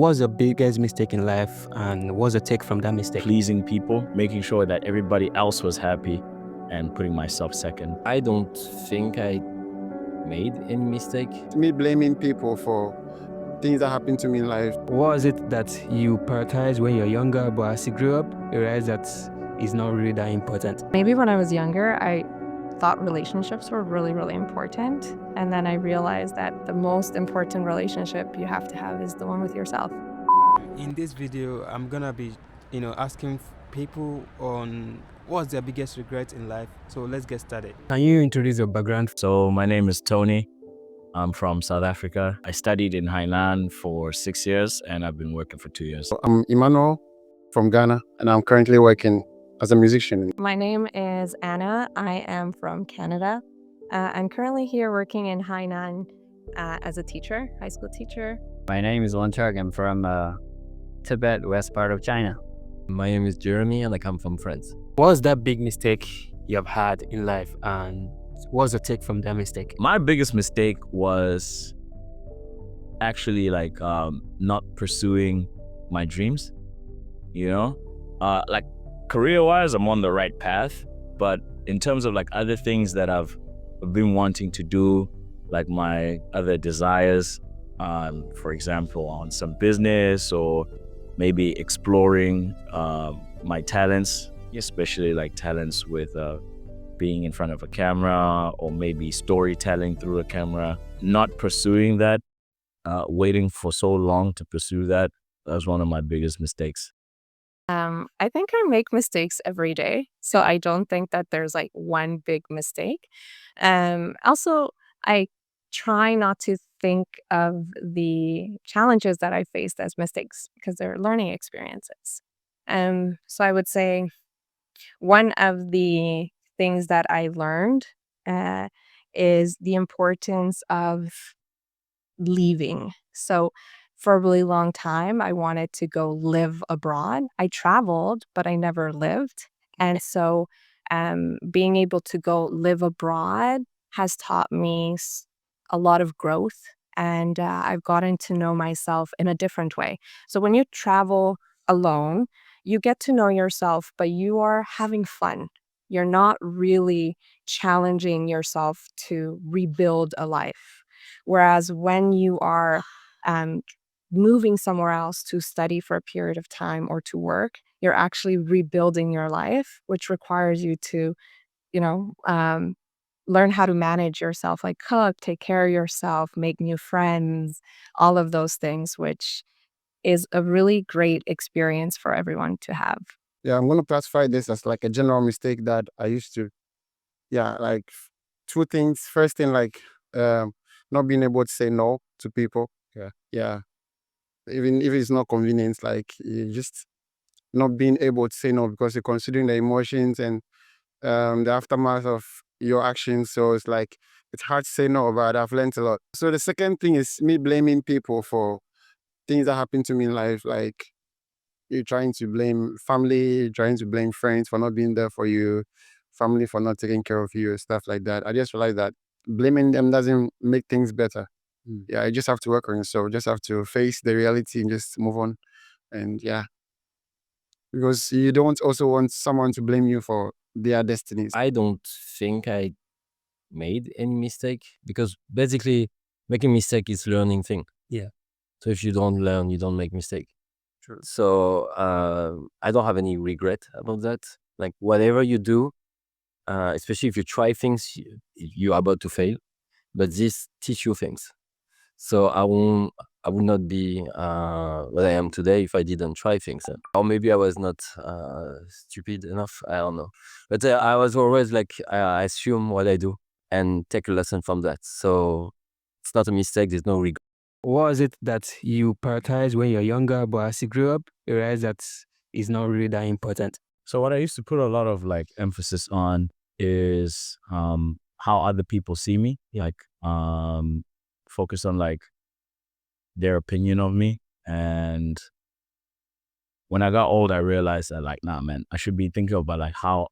What's your biggest mistake in life and what's your take from that mistake? Pleasing people, making sure that everybody else was happy, and putting myself second. I don't think I made any mistake. Me blaming people for things that happened to me in life. What was it that you prioritized when you're younger, but as you grew up, you realized that it's not really that important? Maybe when I was younger, I thought relationships were really, really important. And then I realized that the most important relationship you have to have is the one with yourself. In this video, I'm gonna be, asking people on what's their biggest regret in life. So let's get started. Can you introduce your background? So my name is Tony. I'm from South Africa. I studied in Hainan for 6 years and I've been working for 2 years. I'm Emmanuel from Ghana, and I'm currently working as a musician. My name is Anna. I am from Canada. I'm currently here working in Hainan as a teacher, high school teacher. My name is Wonchak. I'm from Tibet, west part of China. My name is Jeremy and I come from France. What's that big mistake you have had in life and what's your take from that mistake? My biggest mistake was actually not pursuing my dreams, like career-wise, I'm on the right path, but in terms of like other things that I've been wanting to do, like my other desires, for example, on some business or maybe exploring my talents, especially like talents with being in front of a camera or maybe storytelling through a camera, not pursuing that, waiting for so long to pursue that, was one of my biggest mistakes. I think I make mistakes every day, so I don't think that there's like one big mistake. Also, I try not to think of the challenges that I faced as mistakes because they're learning experiences. So I would say one of the things that I learned is the importance of leaving. So for a really long time, I wanted to go live abroad. I traveled, but I never lived. And so being able to go live abroad has taught me a lot of growth. And I've gotten to know myself in a different way. So when you travel alone, you get to know yourself, but you are having fun. You're not really challenging yourself to rebuild a life. Whereas when you are moving somewhere else to study for a period of time or to work, you're actually rebuilding your life, which requires you to, learn how to manage yourself, like cook, take care of yourself, make new friends, all of those things, which is a really great experience for everyone to have. Yeah, I'm gonna classify this as like a general mistake that I used to. Yeah, like two things. First thing, like not being able to say no to people. Yeah. Even if it's not convenient, like you just not being able to say no because you're considering the emotions and the aftermath of your actions. So it's like it's hard to say no, but I've learned a lot. So the second thing is me blaming people for things that happen to me in life, like you're trying to blame family, trying to blame friends for not being there for you, family for not taking care of you, stuff like that. I just realized that blaming them doesn't make things better. Yeah, you just have to work on yourself. Just have to face the reality and just move on. And yeah, because you don't also want someone to blame you for their destinies. I don't think I made any mistake because basically making mistake is learning thing. Yeah. So if you don't learn, you don't make mistake. True. So I don't have any regret about that. Like whatever you do, especially if you try things, you're about to fail, but this teach you things. So I would not be what I am today if I didn't try things. Or maybe I was not stupid enough. I don't know. But I was always like, I assume what I do and take a lesson from that. So it's not a mistake. There's no regret. What was it that you prioritized when you're younger, but as you grew up, you realized that it's not really that important? So what I used to put a lot of like emphasis on is how other people see me, like focus on like their opinion of me. And when I got old, I realized that like, nah, man, I should be thinking about like how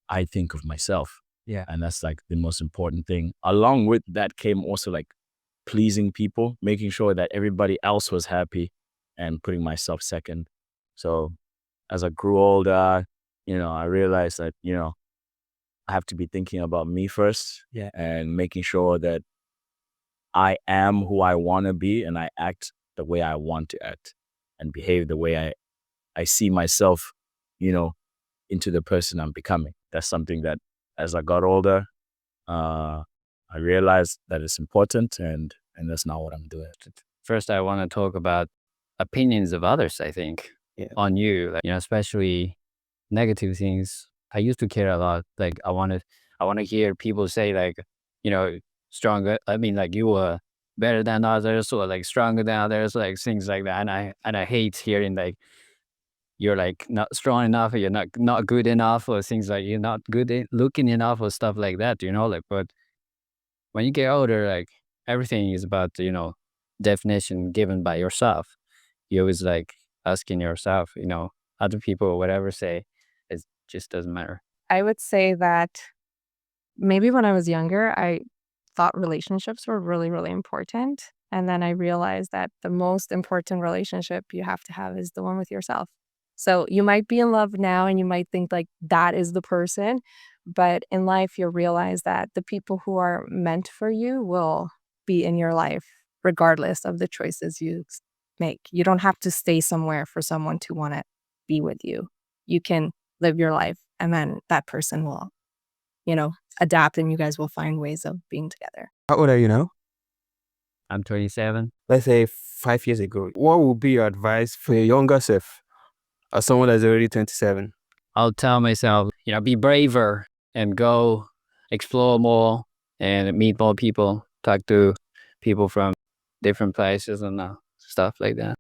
I think of myself. Yeah. And that's like the most important thing. Along with that came also like pleasing people, making sure that everybody else was happy, and putting myself second. So as I grew older, I realized that, I have to be thinking about me first. Yeah. And making sure that I am who I want to be and I act the way I want to act and behave the way I see myself, into the person I'm becoming. That's something that as I got older, I realized that it's important, and that's not what I'm doing. First, I want to talk about opinions of others, I think, Yeah. on you, especially negative things. I used to care a lot. Like I want to hear people say like, stronger. I mean, like you were better than others or like stronger than others, like things like that. And I hate hearing like you're like not strong enough or you're not good enough or things like you're not looking enough or stuff like that, like, but when you get older, like everything is about, definition given by yourself. You always like asking yourself, other people or whatever say, it just doesn't matter. I would say that maybe when I was younger, I thought relationships were really, really important. And then I realized that the most important relationship you have to have is the one with yourself. So you might be in love now and you might think like that is the person. But in life, you'll realize that the people who are meant for you will be in your life, regardless of the choices you make. You don't have to stay somewhere for someone to want to be with you. You can live your life and then that person will, adapt and you guys will find ways of being together. How old are you now? I'm 27. Let's say 5 years ago. What would be your advice for your younger self, as someone that's already 27? I'll tell myself, be braver and go explore more and meet more people, talk to people from different places and stuff like that.